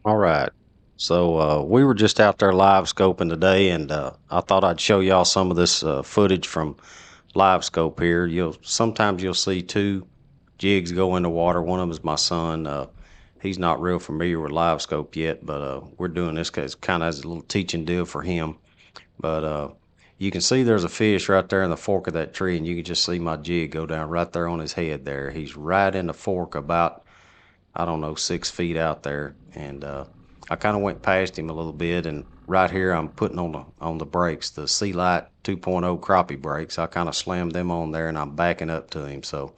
All right. So we were just out there live scoping today, and I thought I'd show y'all some of this footage from live scope here. You'll see two jigs go in the water. One of them is my son. He's not real familiar with live scope yet, but we're doing this because kind of as a little teaching deal for him. But you can see there's a fish right there in the fork of that tree, and you can just see my jig go down right there on his head there. He's right in the fork about, I don't know, 6 feet out there. And I kind of went past him a little bit. And right here, I'm putting on the brakes, the Sea Light 2.0 crappie brakes. I kind of slammed them on there and I'm backing up to him. So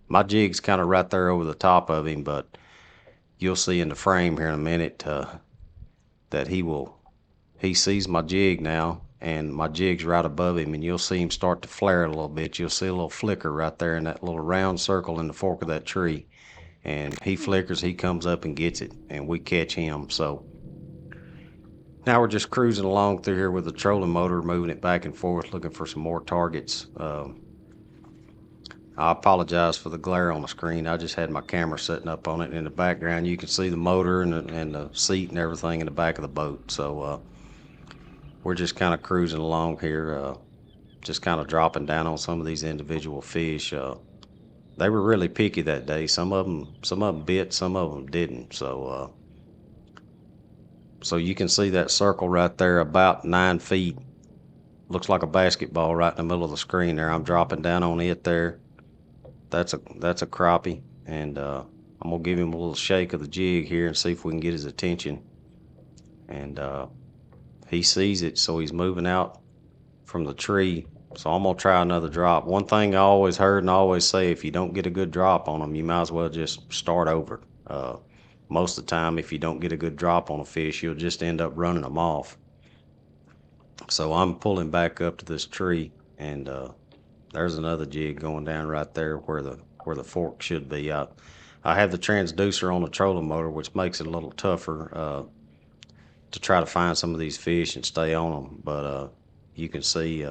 my jig's kind of right there over the top of him, but you'll see in the frame here in a minute that he sees my jig now, and my jig's right above him, and you'll see him start to flare a little bit. You'll see a little flicker right there in that little round circle in the fork of that tree, and he flickers, he comes up and gets it, and we catch him. So now we're just cruising along through here with the trolling motor, moving it back and forth, looking for some more targets. I apologize for the glare on the screen. I just had my camera setting up on it. In the background, you can see the motor and the seat and everything in the back of the boat. So we're just kind of cruising along here, just kind of dropping down on some of these individual fish. They were really picky that day. Some of them bit, some of them didn't. So you can see that circle right there, about 9 feet. Looks like a basketball right in the middle of the screen there. I'm dropping down on it there. That's a crappie, and I'm gonna give him a little shake of the jig here and see if we can get his attention. And he sees it, so he's moving out from the tree. So I'm gonna try another drop. One thing I always heard and I always say, if you don't get a good drop on them, you might as well just start over. Most of the time, if you don't get a good drop on a fish, you'll just end up running them off. So I'm pulling back up to this tree, and there's another jig going down right there where the fork should be. I have the transducer on the trolling motor, which makes it a little tougher to try to find some of these fish and stay on them. But you can see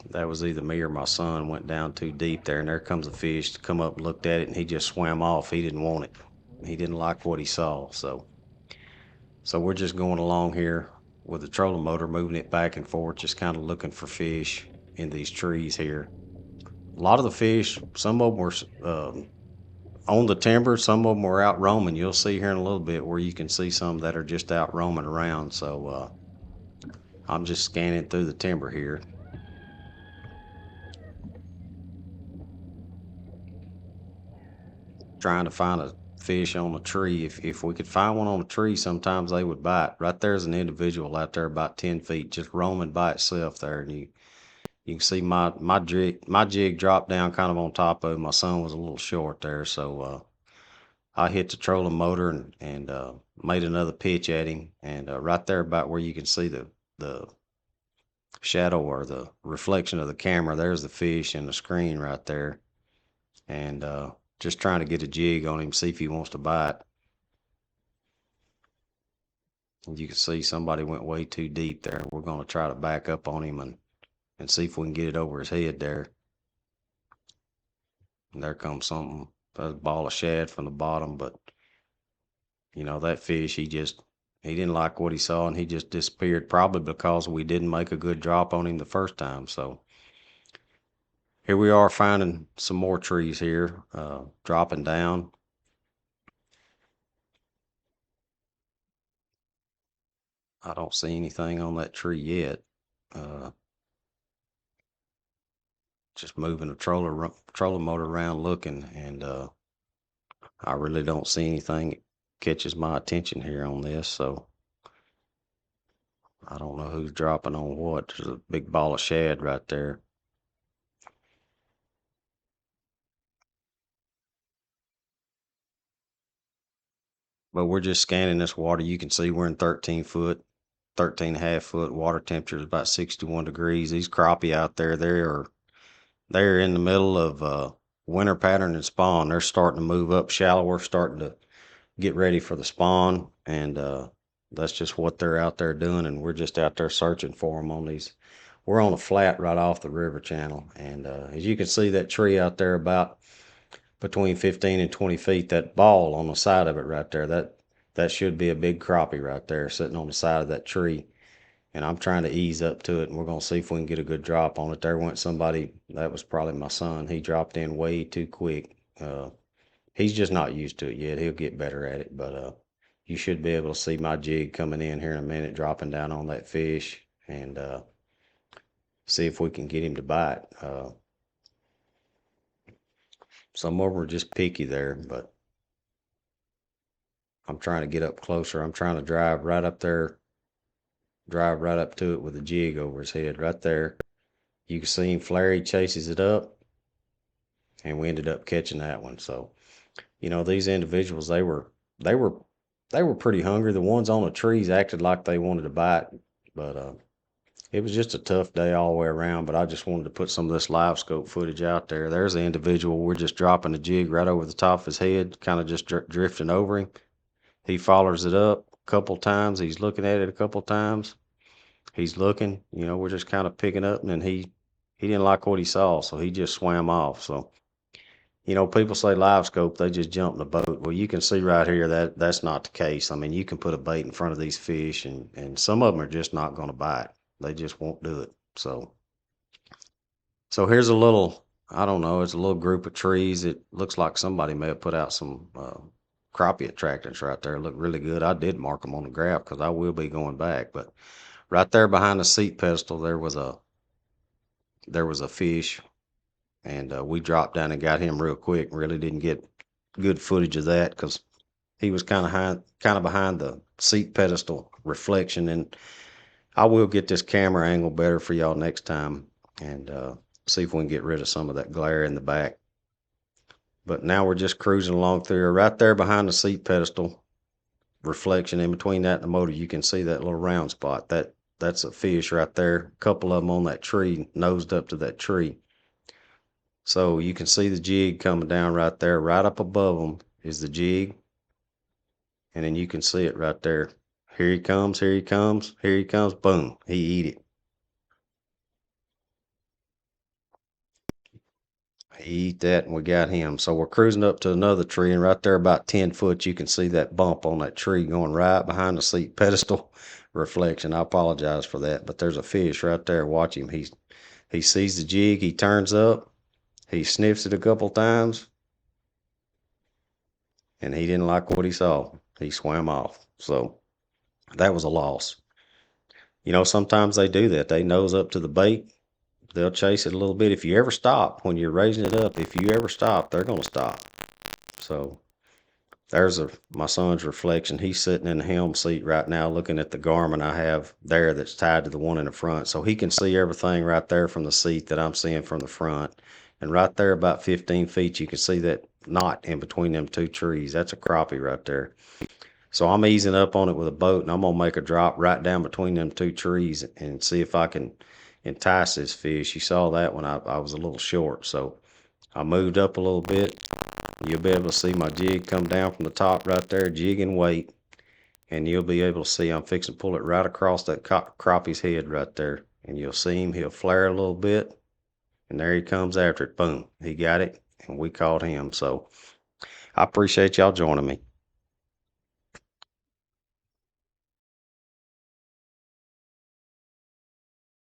that was either me or my son went down too deep there, and there comes a fish to come up and looked at it, and he just swam off. He didn't want it. He didn't like what he saw. So we're just going along here with the trolling motor, moving it back and forth, just kind of looking for fish in these trees here. A lot of the fish, some of them were on the timber, some of them were out roaming. You'll see here in a little bit where you can see some that are just out roaming around. So I'm just scanning through the timber here, trying to find a fish on a tree. If we could find one on a tree, sometimes they would bite. Right there's an individual out there about 10 feet, just roaming by itself there. And you can see my jig dropped down kind of on top of it. My son was a little short there, so I hit the trolling motor and made another pitch at him. And right there, about where you can see the shadow or the reflection of the camera, there's the fish in the screen right there. And just trying to get a jig on him, see if he wants to bite. And you can see somebody went way too deep there. We're going to try to back up on him and see if we can get it over his head there. And there comes something, a ball of shad from the bottom. But, that fish, he didn't like what he saw and he just disappeared, probably because we didn't make a good drop on him the first time. So here we are finding some more trees here, dropping down. I don't see anything on that tree yet. Uh, just moving the trolling motor around looking, and I really don't see anything that catches my attention here on this. So I don't know who's dropping on what. There's a big ball of shad right there. But we're just scanning this water. You can see we're in 13 and a half foot. Water temperature is about 61 degrees. These crappie out there, they're in the middle of winter pattern and spawn. They're starting to move up shallower, starting to get ready for the spawn. And that's just what they're out there doing. And we're just out there searching for them on these. We're on a flat right off the river channel. And as you can see, that tree out there about between 15 and 20 feet. That ball on the side of it right there, that should be a big crappie right there sitting on the side of that tree. And I'm trying to ease up to it, and we're going to see if we can get a good drop on it. There went somebody, that was probably my son. He dropped in way too quick. He's just not used to it yet. He'll get better at it, but you should be able to see my jig coming in here in a minute, dropping down on that fish, and see if we can get him to bite. Some of them are just picky there, but I'm trying to get up closer. I'm trying to drive right up there, drive right up to it with a jig over his head right there. You can see him flare. He chases it up, and we ended up catching that one. So, these individuals, they were they were pretty hungry. The ones on the trees acted like they wanted to bite, but it was just a tough day all the way around. But I just wanted to put some of this live scope footage out there. There's the individual. We're just dropping the jig right over the top of his head, kind of just drifting over him. He follows it up a couple times. He's looking at it a couple times. He's looking, we're just kind of picking up, and then he didn't like what he saw, so he just swam off. So, people say live scope, they just jump in the boat. Well, you can see right here that that's not the case. I mean, you can put a bait in front of these fish, and some of them are just not going to bite. They just won't do it. So here's a little, I don't know, it's a little group of trees. It looks like somebody may have put out some crappie attractants right there. Look really good. I did mark them on the graph because I will be going back. But right there behind the seat pedestal, there was a fish, and we dropped down and got him real quick. Really didn't get good footage of that because he was kind of behind the seat pedestal reflection. And I will get this camera angle better for y'all next time, and see if we can get rid of some of that glare in the back. But now we're just cruising along through here. Right there behind the seat pedestal reflection, in between that and the motor, you can see that little round spot. That's a fish right there. A couple of them on that tree, nosed up to that tree. So you can see the jig coming down right there. Right up above them is the jig, and then you can see it right there. Here he comes, here he comes, here he comes. Boom, he eat it. He eat that, and we got him. So we're cruising up to another tree, and right there about 10 foot, you can see that bump on that tree going right behind the seat pedestal reflection. I apologize for that, but there's a fish right there. Watch him. He sees the jig, he turns up, he sniffs it a couple times, and he didn't like what he saw. He swam off. So that was a loss. Sometimes they do that. They nose up to the bait. They'll chase it a little bit. If you ever stop when you're raising it up, if you ever stop, they're going to stop. So there's my son's reflection. He's sitting in the helm seat right now looking at the Garmin I have there that's tied to the one in the front. So he can see everything right there from the seat that I'm seeing from the front. And right there about 15 feet, you can see that knot in between them two trees. That's a crappie right there. So I'm easing up on it with a boat, and I'm going to make a drop right down between them two trees and see if I can entice this fish. You saw that when I was a little short. So I moved up a little bit. You'll be able to see my jig come down from the top right there, jig and weight. And you'll be able to see I'm fixing to pull it right across that crappie's head right there. And you'll see him, he'll flare a little bit. And there he comes after it. Boom, he got it, and we caught him. So I appreciate y'all joining me.